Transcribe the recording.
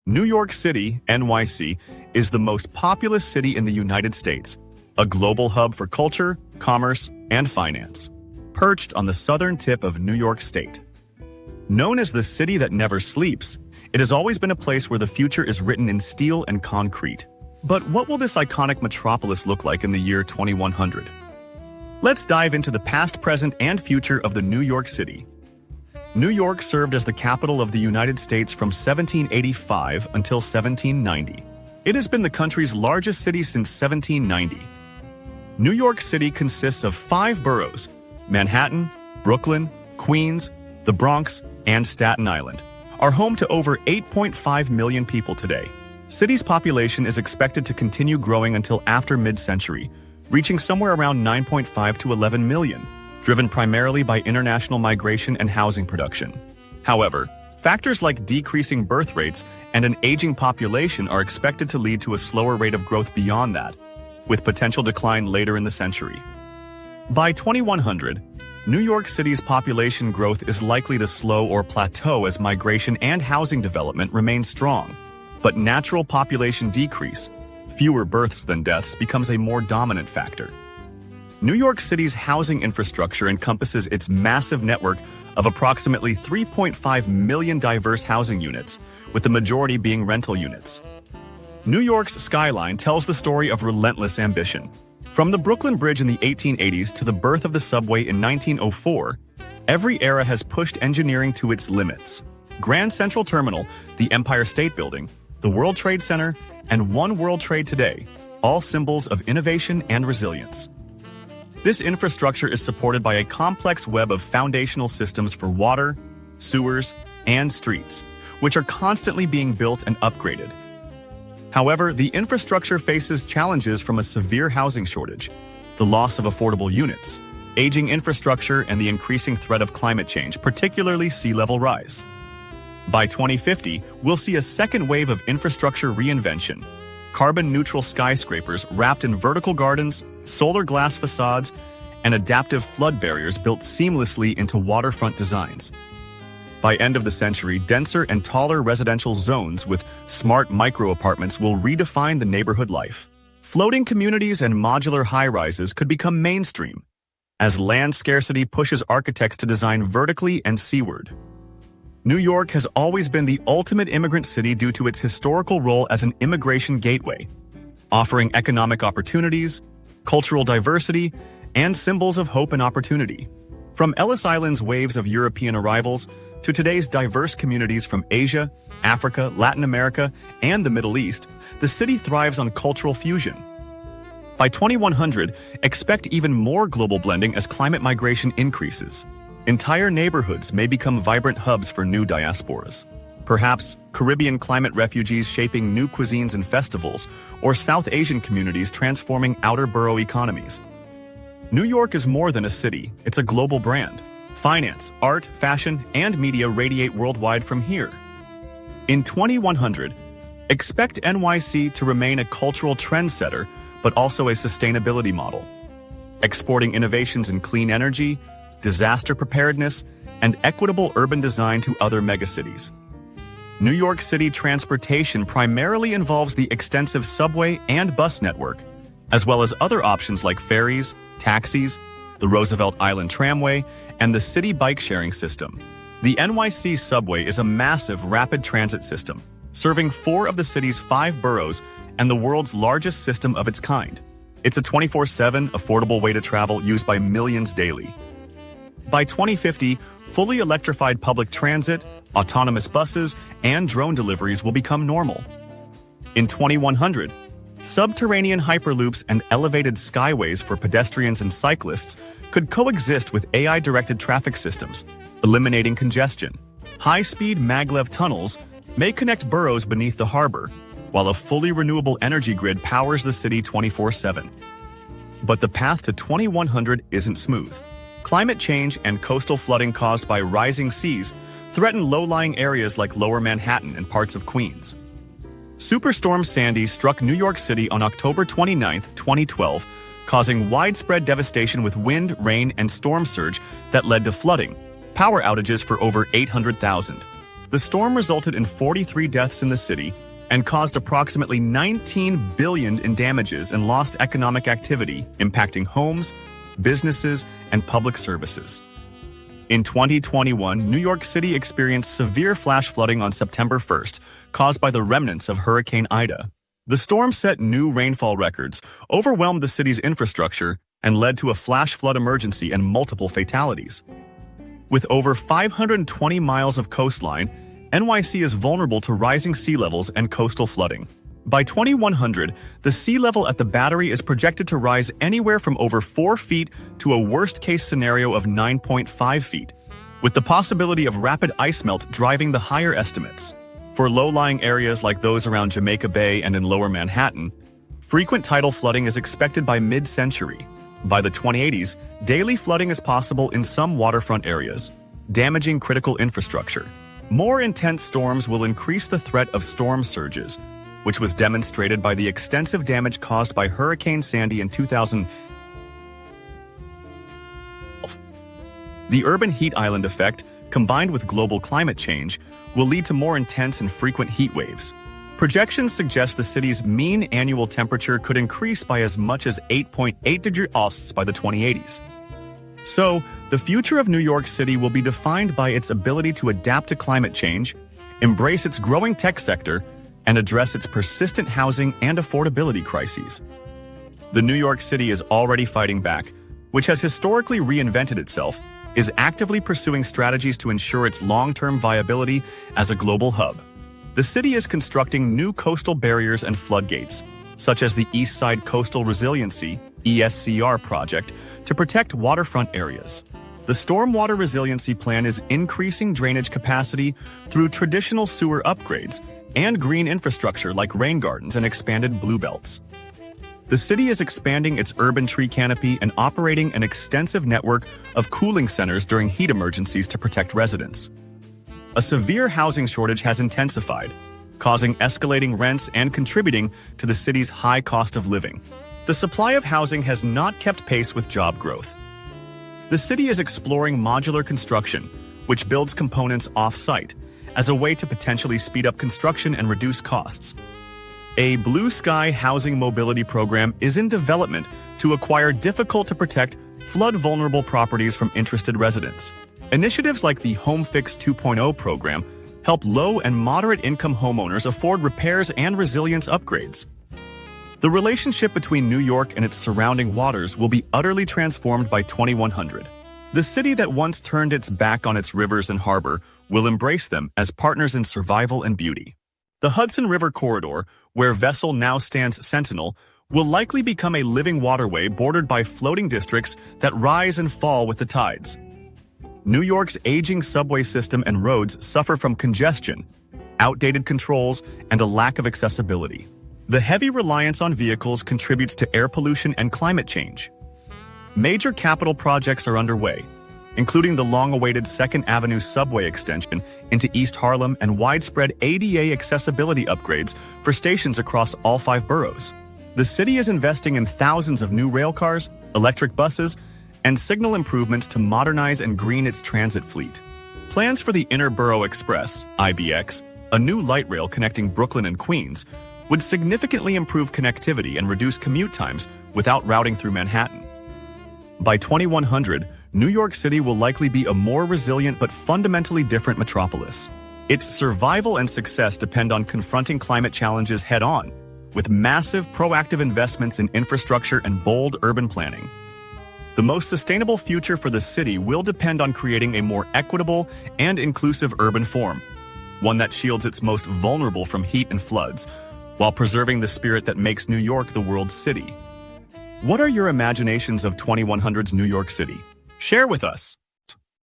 New York City, NYC, is the most populous city in the United States, a global hub for culture, commerce, and finance, perched on the southern tip of New York State. Known as the city that never sleeps, it has always been a place where the future is written in steel and concrete. But what will this iconic metropolis look like in the year 2100? Let's dive into the past, present, and future of the New York City. New York served as the capital of the United States from 1785 until 1790. It has been the country's largest city since 1790. New York City consists of 5 boroughs: Manhattan, Brooklyn, Queens, the Bronx, and Staten Island, are home to over 8.5 million people today. City's population is expected to continue growing until after mid-century, reaching somewhere around 9.5 to 11 million, driven primarily by international migration and housing production. However, factors like decreasing birth rates and an aging population are expected to lead to a slower rate of growth beyond that, with potential decline later in the century. By 2100, New York City's population growth is likely to slow or plateau as migration and housing development remain strong, but natural population decrease, fewer births than deaths, becomes a more dominant factor. New York City's housing infrastructure encompasses its massive network of approximately 3.5 million diverse housing units, with the majority being rental units. New York's skyline tells the story of relentless ambition. From the Brooklyn Bridge in the 1880s to the birth of the subway in 1904, every era has pushed engineering to its limits. Grand Central Terminal, the Empire State Building, the World Trade Center, and One World Trade Today, all symbols of innovation and resilience. This infrastructure is supported by a complex web of foundational systems for water, sewers, and streets, which are constantly being built and upgraded. However, the infrastructure faces challenges from a severe housing shortage, the loss of affordable units, aging infrastructure, and the increasing threat of climate change, particularly sea level rise. By 2050, we'll see a second wave of infrastructure reinvention. Carbon-neutral skyscrapers wrapped in vertical gardens, solar glass facades, and adaptive flood barriers built seamlessly into waterfront designs. By end of the century, denser and taller residential zones with smart micro-apartments will redefine the neighborhood life. Floating communities and modular high-rises could become mainstream, as land scarcity pushes architects to design vertically and seaward. New York has always been the ultimate immigrant city due to its historical role as an immigration gateway, offering economic opportunities, cultural diversity, and symbols of hope and opportunity. From Ellis Island's waves of European arrivals to today's diverse communities from Asia, Africa, Latin America, and the Middle East, the city thrives on cultural fusion. By 2100, expect even more global blending as climate migration increases. Entire neighborhoods may become vibrant hubs for new diasporas. Perhaps Caribbean climate refugees shaping new cuisines and festivals, or South Asian communities transforming outer borough economies. New York is more than a city, it's a global brand. Finance, art, fashion, and media radiate worldwide from here. In 2100, expect NYC to remain a cultural trendsetter, but also a sustainability model, exporting innovations in clean energy, disaster preparedness, and equitable urban design to other megacities. New York City transportation primarily involves the extensive subway and bus network, as well as other options like ferries, taxis, the Roosevelt Island Tramway, and the city bike-sharing system. The NYC subway is a massive rapid transit system, serving 4 of the city's 5 boroughs and the world's largest system of its kind. It's a 24/7 affordable way to travel used by millions daily. By 2050, fully electrified public transit, autonomous buses, and drone deliveries will become normal. In 2100, subterranean hyperloops and elevated skyways for pedestrians and cyclists could coexist with AI-directed traffic systems, eliminating congestion. High-speed maglev tunnels may connect boroughs beneath the harbor, while a fully renewable energy grid powers the city 24/7. But the path to 2100 isn't smooth. Climate change and coastal flooding caused by rising seas threaten low-lying areas like Lower Manhattan and parts of Queens. Superstorm Sandy struck New York City on October 29, 2012, causing widespread devastation with wind, rain, and storm surge that led to flooding, power outages for over 800,000. The storm resulted in 43 deaths in the city and caused approximately $19 billion in damages and lost economic activity, impacting homes, businesses, and public services. In 2021, New York City experienced severe flash flooding on September 1st, caused by the remnants of Hurricane Ida. The storm set new rainfall records, overwhelmed the city's infrastructure, and led to a flash flood emergency and multiple fatalities. With over 520 miles of coastline, NYC is vulnerable to rising sea levels and coastal flooding. By 2100, the sea level at the Battery is projected to rise anywhere from over 4 feet to a worst-case scenario of 9.5 feet, with the possibility of rapid ice melt driving the higher estimates. For low-lying areas like those around Jamaica Bay and in Lower Manhattan, frequent tidal flooding is expected by mid-century. By the 2080s, daily flooding is possible in some waterfront areas, damaging critical infrastructure. More intense storms will increase the threat of storm surges, which was demonstrated by the extensive damage caused by Hurricane Sandy in 2000. The urban heat island effect, combined with global climate change, will lead to more intense and frequent heat waves. Projections suggest the city's mean annual temperature could increase by as much as 8.8 degrees Celsius by the 2080s. So, the future of New York City will be defined by its ability to adapt to climate change, embrace its growing tech sector, and address its persistent housing and affordability crises. The New York City is already fighting back, which has historically reinvented itself, is actively pursuing strategies to ensure its long-term viability as a global hub. The city is constructing new coastal barriers and floodgates, such as the East Side Coastal Resiliency (ESCR) project, to protect waterfront areas. The Stormwater Resiliency Plan is increasing drainage capacity through traditional sewer upgrades and green infrastructure like rain gardens and expanded blue belts. The city is expanding its urban tree canopy and operating an extensive network of cooling centers during heat emergencies to protect residents. A severe housing shortage has intensified, causing escalating rents and contributing to the city's high cost of living. The supply of housing has not kept pace with job growth. The city is exploring modular construction, which builds components off-site, as a way to potentially speed up construction and reduce costs. A Blue Sky housing mobility program is in development to acquire difficult-to-protect, flood-vulnerable properties from interested residents. Initiatives like the Home Fix 2.0 program help low and moderate-income homeowners afford repairs and resilience upgrades. The relationship between New York and its surrounding waters will be utterly transformed by 2100. The city that once turned its back on its rivers and harbor will embrace them as partners in survival and beauty. The Hudson River corridor, where Vessel now stands sentinel, will likely become a living waterway bordered by floating districts that rise and fall with the tides. New York's aging subway system and roads suffer from congestion, outdated controls, and a lack of accessibility. The heavy reliance on vehicles contributes to air pollution and climate change. Major capital projects are underway, including the long-awaited 2nd Avenue subway extension into East Harlem and widespread ADA accessibility upgrades for stations across all 5 boroughs. The city is investing in thousands of new railcars, electric buses, and signal improvements to modernize and green its transit fleet. Plans for the Inner Borough Express, IBX, a new light rail connecting Brooklyn and Queens, would significantly improve connectivity and reduce commute times without routing through Manhattan. By 2100, New York City will likely be a more resilient but fundamentally different metropolis. Its survival and success depend on confronting climate challenges head-on, with massive proactive investments in infrastructure and bold urban planning. The most sustainable future for the city will depend on creating a more equitable and inclusive urban form, one that shields its most vulnerable from heat and floods, while preserving the spirit that makes New York the world's city. What are your imaginations of 2100's New York City? Share with us.